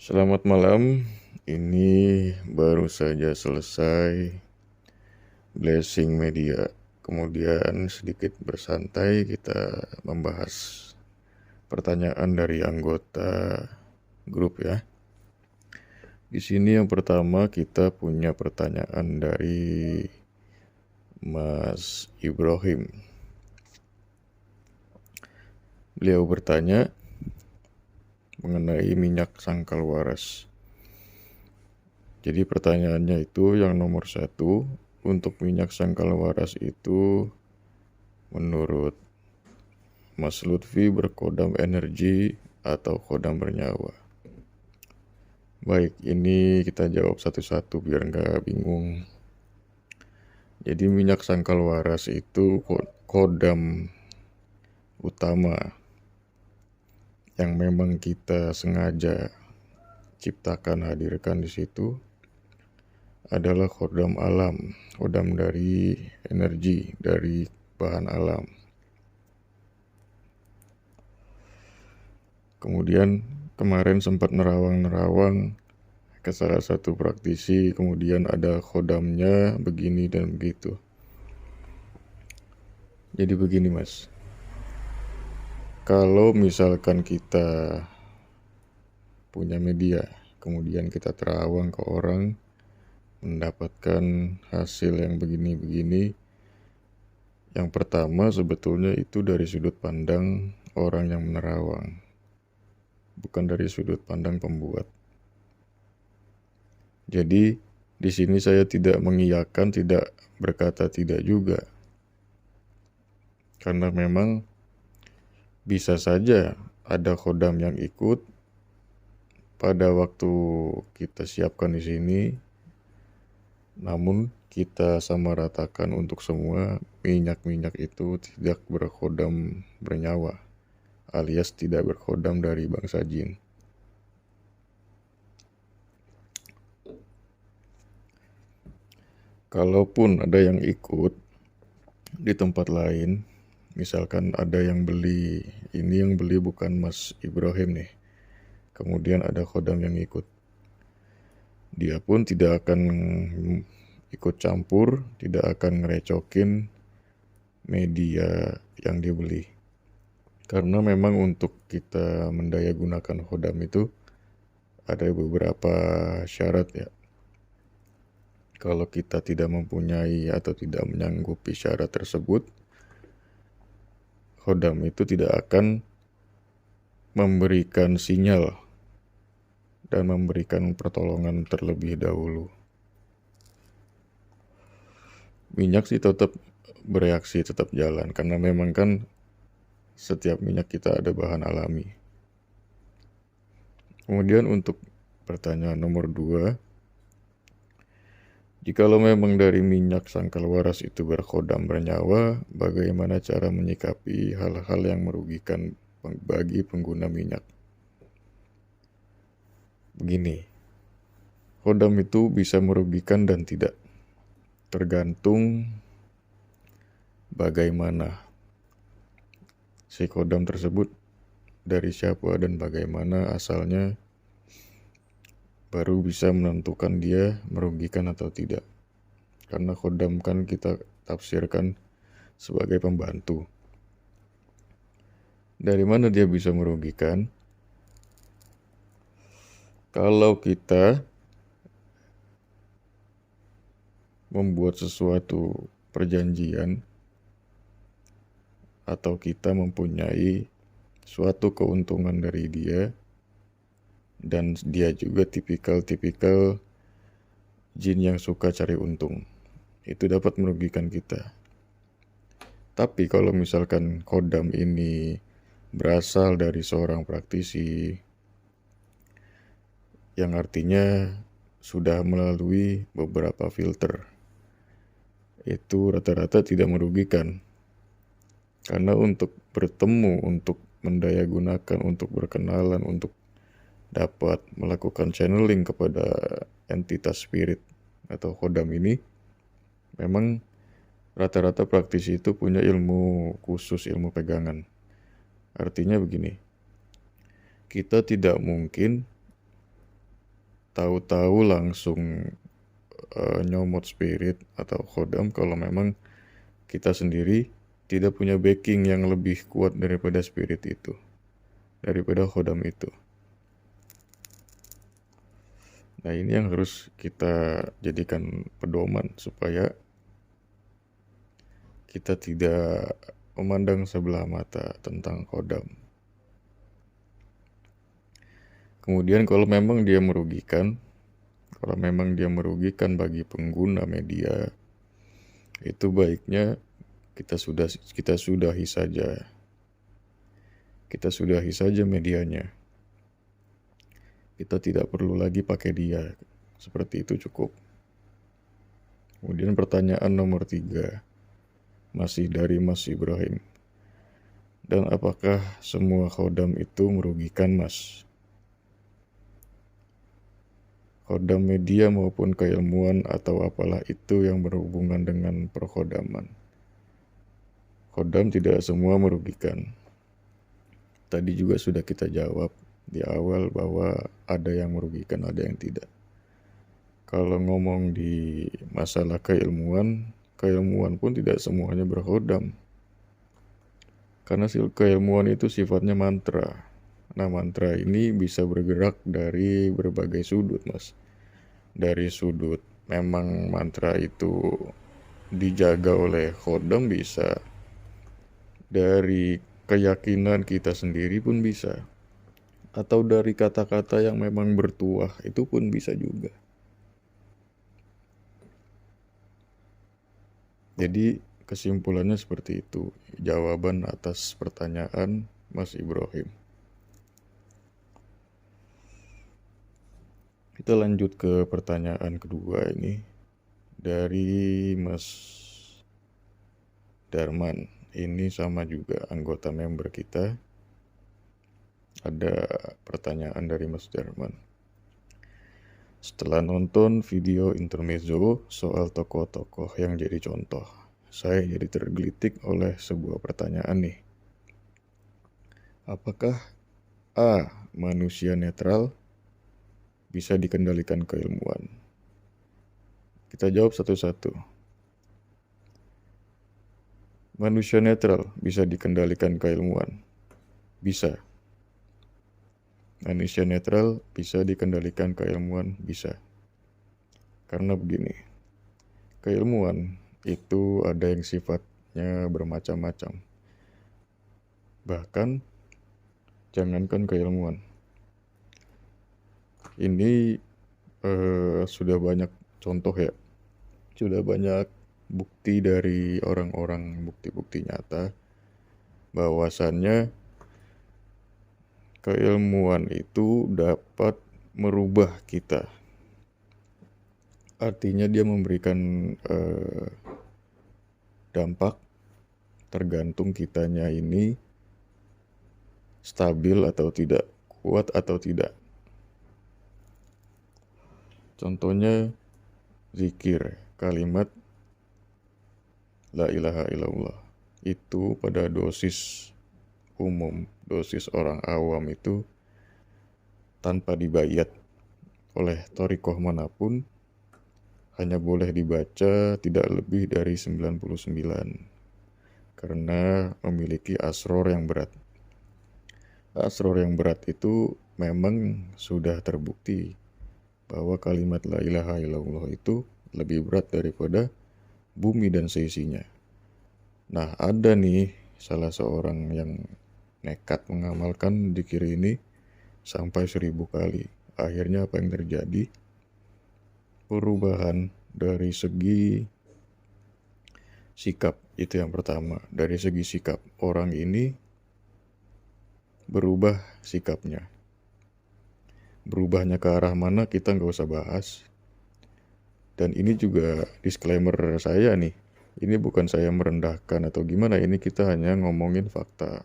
Selamat malam, ini baru saja selesai blessing media. Kemudian sedikit bersantai kita membahas pertanyaan dari anggota grup ya. Di sini yang pertama kita punya pertanyaan dari Mas Ibrahim. Beliau bertanya mengenai minyak sangkal waras. Jadi pertanyaannya itu yang nomor 1, untuk minyak sangkal waras itu menurut Mas Lutfi berkodam energi atau kodam bernyawa? Baik, ini kita jawab satu-satu biar nggak bingung. Jadi minyak sangkal waras itu kodam utama yang memang kita sengaja ciptakan hadirkan di situ adalah kodam alam, kodam dari energi, dari bahan alam. Kemudian kemarin sempat nerawang-nerawang ke salah satu praktisi, kemudian ada kodamnya begini dan begitu. Jadi begini mas, kalau misalkan kita punya media, kemudian kita terawang ke orang, mendapatkan hasil yang begini-begini, yang pertama sebetulnya itu dari sudut pandang orang yang menerawang, bukan dari sudut pandang pembuat. Jadi di sini saya tidak mengiyakan, tidak berkata tidak juga. Karena memang bisa saja ada kodam yang ikut pada waktu kita siapkan di sini, namun kita samaratakan untuk semua minyak-minyak itu tidak berkodam bernyawa, alias tidak berkodam dari bangsa jin. Kalaupun ada yang ikut di tempat lain, misalkan ada yang beli, ini yang beli bukan Mas Ibrahim nih, kemudian ada kodam yang ikut, dia pun tidak akan ikut campur, tidak akan ngerecokin media yang dibeli. Karena memang untuk kita mendaya gunakan kodam itu ada beberapa syarat ya. Kalau kita tidak mempunyai atau tidak menyanggupi syarat tersebut, kodam itu tidak akan memberikan sinyal dan memberikan pertolongan terlebih dahulu. Minyak sih tetap bereaksi, tetap jalan, karena memang kan setiap minyak kita ada bahan alami. Kemudian untuk pertanyaan nomor 2, jikalau memang dari minyak sangkal waras itu berkodam bernyawa, bagaimana cara menyikapi hal-hal yang merugikan bagi pengguna minyak? Begini, kodam itu bisa merugikan dan tidak, tergantung bagaimana si kodam tersebut, dari siapa dan bagaimana asalnya, baru bisa menentukan dia merugikan atau tidak. Karena kodam kan kita tafsirkan sebagai pembantu. Dari mana dia bisa merugikan? Kalau kita membuat sesuatu perjanjian atau kita mempunyai suatu keuntungan dari dia, dan dia juga tipikal jin yang suka cari untung, itu dapat merugikan kita. Tapi kalau misalkan kodam ini berasal dari seorang praktisi, yang artinya sudah melalui beberapa filter, itu rata-rata tidak merugikan. Karena untuk bertemu, untuk mendayagunakan, untuk berkenalan, untuk dapat melakukan channeling kepada entitas spirit atau kodam ini, memang rata-rata praktisi itu punya ilmu khusus, ilmu pegangan. Artinya begini, kita tidak mungkin tahu-tahu langsung nyomot spirit atau khodam kalau memang kita sendiri tidak punya backing yang lebih kuat daripada spirit itu, daripada khodam itu. Nah, ini yang harus kita jadikan pedoman supaya kita tidak memandang sebelah mata tentang khodam. Kemudian kalau memang dia merugikan bagi pengguna media, itu baiknya kita sudahi saja. Kita sudahi saja medianya. Kita tidak perlu lagi pakai dia. Seperti itu cukup. Kemudian pertanyaan nomor 3, masih dari Mas Ibrahim. Dan apakah semua khodam itu merugikan, Mas? Khodam media maupun keilmuan atau apalah itu yang berhubungan dengan perkhodaman. Khodam tidak semua merugikan. Tadi juga sudah kita jawab di awal bahwa ada yang merugikan, ada yang tidak. Kalau ngomong di masalah keilmuan pun tidak semuanya berkhodam. Karena keilmuan itu sifatnya mantra. Nah, mantra ini bisa bergerak dari berbagai sudut, Mas. Dari sudut memang mantra itu dijaga oleh khodam bisa. Dari keyakinan kita sendiri pun bisa. Atau dari kata-kata yang memang bertuah, itu pun bisa juga. Jadi kesimpulannya seperti itu, jawaban atas pertanyaan Mas Ibrahim. Kita lanjut ke pertanyaan kedua ini dari Mas Darman. Ini sama juga anggota member kita. Ada pertanyaan dari Mas Darman. Setelah nonton video intermezzo soal tokoh-tokoh yang jadi contoh, saya jadi tergelitik oleh sebuah pertanyaan nih. Apakah A. Manusia netral bisa dikendalikan keilmuan? Kita jawab satu-satu. Manusia netral bisa dikendalikan keilmuan? Bisa. Manusia netral bisa dikendalikan keilmuan? Bisa. Karena begini, keilmuan itu ada yang sifatnya bermacam-macam. Bahkan, jangankan keilmuan. Ini sudah banyak contoh ya. Sudah banyak bukti dari orang-orang, bukti-bukti nyata bahwasannya keilmuan itu dapat merubah kita. Artinya dia memberikan dampak tergantung kitanya ini stabil atau tidak, kuat atau tidak. Contohnya zikir, kalimat la ilaha illallah. Itu pada dosis umum, dosis orang awam itu tanpa dibayat oleh thariqah manapun hanya boleh dibaca tidak lebih dari 99 karena memiliki asror yang berat. Asror yang berat itu memang sudah terbukti bahwa kalimat la ilaha illallah itu lebih berat daripada bumi dan seisinya. Nah, ada nih salah seorang yang nekat mengamalkan dzikir ini sampai 1000 kali. Akhirnya apa yang terjadi? Perubahan dari segi sikap, itu yang pertama. Dari segi sikap, orang ini berubah sikapnya. Berubahnya ke arah mana kita nggak usah bahas. Dan ini juga disclaimer saya nih. Ini bukan saya merendahkan atau gimana, ini kita hanya ngomongin fakta.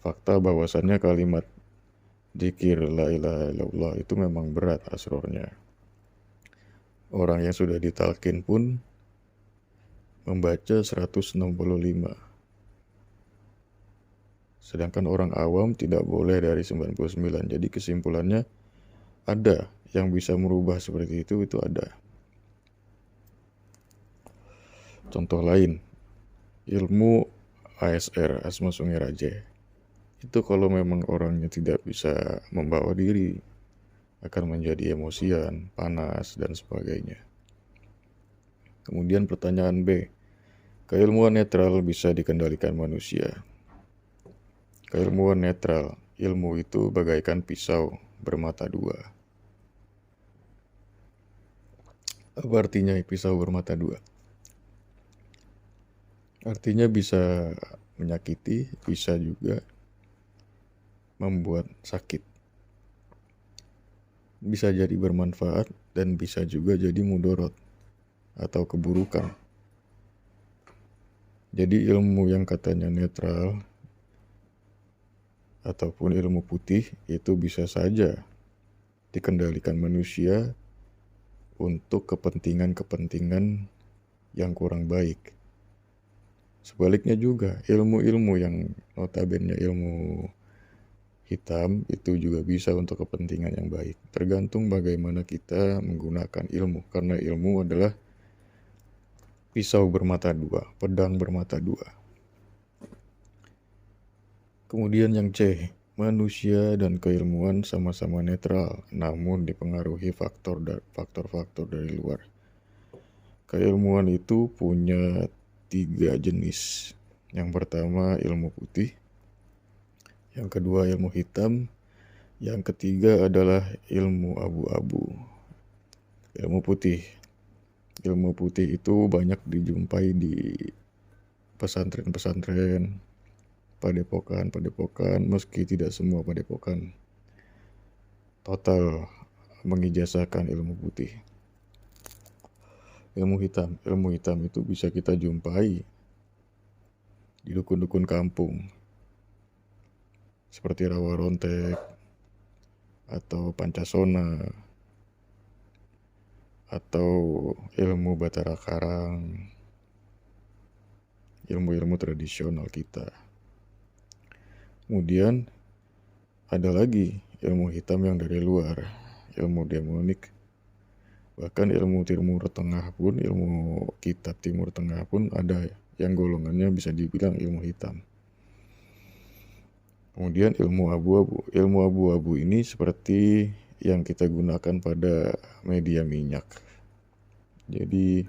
Fakta bahwasannya kalimat dzikir la ilaha illallah itu memang berat asrornya. Orang yang sudah ditalkin pun membaca 165. Sedangkan orang awam tidak boleh dari 99. Jadi kesimpulannya ada yang bisa merubah seperti itu ada. Contoh lain, ilmu ASR, Asma Sungai Raja. Itu kalau memang orangnya tidak bisa membawa diri, akan menjadi emosian, panas, dan sebagainya. Kemudian pertanyaan B, keilmuan netral bisa dikendalikan manusia. Keilmuan netral, ilmu itu bagaikan pisau bermata dua. Apa artinya pisau bermata dua? Artinya bisa menyakiti, bisa juga membuat sakit. Bisa jadi bermanfaat dan bisa juga jadi mudorot atau keburukan. Jadi ilmu yang katanya netral ataupun ilmu putih itu bisa saja dikendalikan manusia untuk kepentingan-kepentingan yang kurang baik. Sebaliknya juga ilmu-ilmu yang notabene ilmu hitam itu juga bisa untuk kepentingan yang baik. Tergantung bagaimana kita menggunakan ilmu, karena ilmu adalah pisau bermata dua, pedang bermata dua. Kemudian yang C, manusia dan keilmuan sama-sama netral, namun dipengaruhi faktor-faktor dari luar. Keilmuan itu punya 3 jenis. Yang pertama ilmu putih, yang kedua ilmu hitam, yang ketiga adalah ilmu abu-abu. Ilmu putih. Ilmu putih itu banyak dijumpai di pesantren-pesantren, padepokan, meski tidak semua padepokan total mengijazahkan ilmu putih. Ilmu hitam itu bisa kita jumpai di dukun-dukun kampung, seperti Rawa Rontek, atau Pancasona, atau ilmu Batara Karang, ilmu-ilmu tradisional kita. Kemudian ada lagi ilmu hitam yang dari luar, ilmu demonik. Bahkan ilmu Timur Tengah pun, ilmu kitab Timur Tengah pun ada yang golongannya bisa dibilang ilmu hitam. Kemudian ilmu abu-abu. Ilmu abu-abu ini seperti yang kita gunakan pada media minyak. Jadi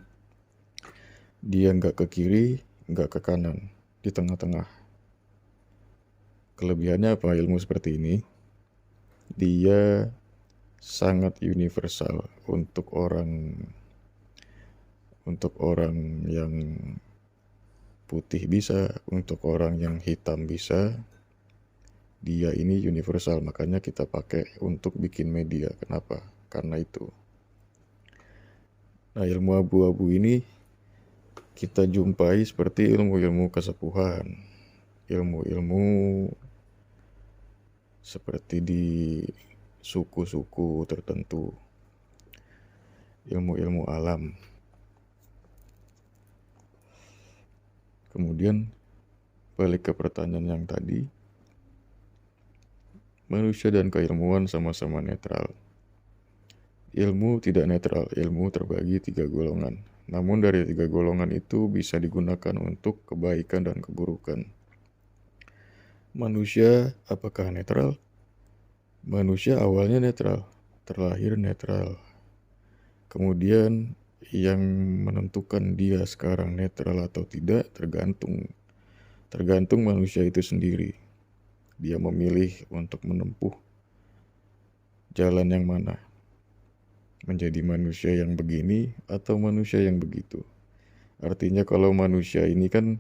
dia nggak ke kiri, nggak ke kanan, di tengah-tengah. Kelebihannya apa ilmu seperti ini? Dia sangat universal untuk orang yang putih bisa, untuk orang yang hitam bisa. Dia ini universal, makanya kita pakai untuk bikin media. Kenapa? Karena itu. Nah, ilmu abu-abu ini kita jumpai seperti ilmu-ilmu kesepuhan, ilmu-ilmu seperti di suku-suku tertentu, ilmu-ilmu alam. Kemudian balik ke pertanyaan yang tadi, manusia dan keilmuan sama-sama netral. Ilmu tidak netral, ilmu terbagi 3 golongan. Namun dari 3 golongan itu bisa digunakan untuk kebaikan dan keburukan. Manusia apakah netral? Manusia awalnya netral, terlahir netral. Kemudian yang menentukan dia sekarang netral atau tidak tergantung manusia itu sendiri. Dia memilih untuk menempuh jalan yang mana, menjadi manusia yang begini atau manusia yang begitu. Artinya kalau manusia ini kan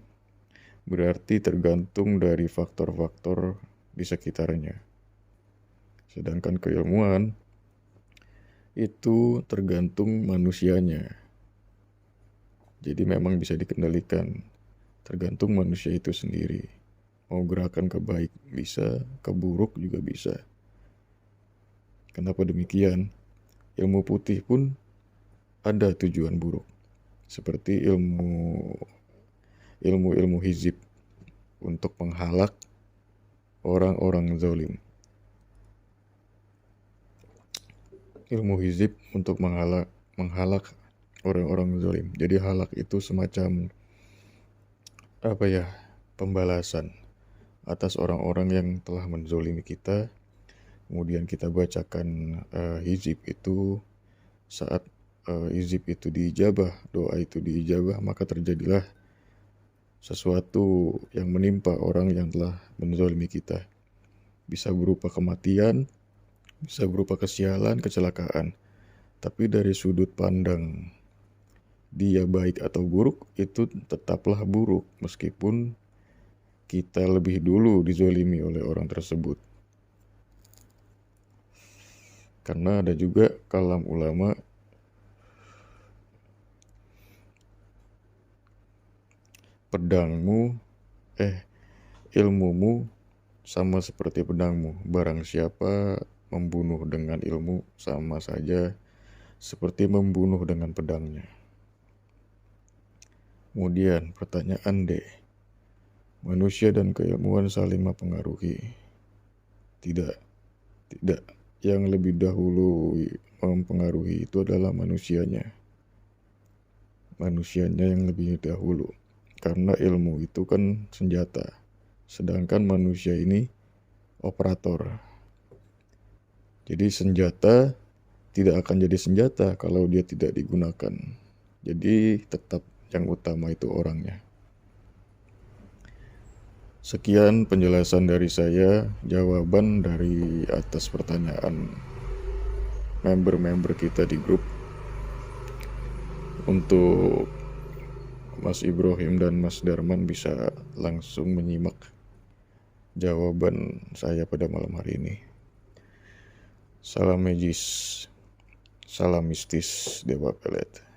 berarti tergantung dari faktor-faktor di sekitarnya. Sedangkan keilmuan itu tergantung manusianya. Jadi memang bisa dikendalikan, tergantung manusia itu sendiri. Mau gerakan ke baik bisa, ke buruk juga bisa. Kenapa demikian? Ilmu putih pun ada tujuan buruk. Seperti ilmu hizib untuk menghalak orang-orang zalim. ilmu hizib untuk menghalak orang-orang zalim. Jadi halak itu semacam pembalasan atas orang-orang yang telah menzolimi kita. Kemudian kita bacakan hizib itu saat hizib itu diijabah, doa itu diijabah, maka terjadilah sesuatu yang menimpa orang yang telah menzolimi kita. Bisa berupa kematian, bisa berupa kesialan, kecelakaan. Tapi dari sudut pandang dia baik atau buruk, itu tetaplah buruk meskipun kita lebih dulu dizolimi oleh orang tersebut. Karena ada juga kalam ulama ilmumu sama seperti pedangmu. Barang siapa membunuh dengan ilmu sama saja seperti membunuh dengan pedangnya. Kemudian pertanyaan D. Manusia dan keilmuan saling mempengaruhi. Tidak. Yang lebih dahulu mempengaruhi itu adalah manusianya. Manusianya yang lebih dahulu. Karena ilmu itu kan senjata. Sedangkan manusia ini operator. Jadi senjata tidak akan jadi senjata kalau dia tidak digunakan. Jadi tetap yang utama itu orangnya. Sekian penjelasan dari saya, jawaban dari atas pertanyaan member-member kita di grup. Untuk Mas Ibrahim dan Mas Darman bisa langsung menyimak jawaban saya pada malam hari ini. Salam magis, salam mistis Dewa Pelet.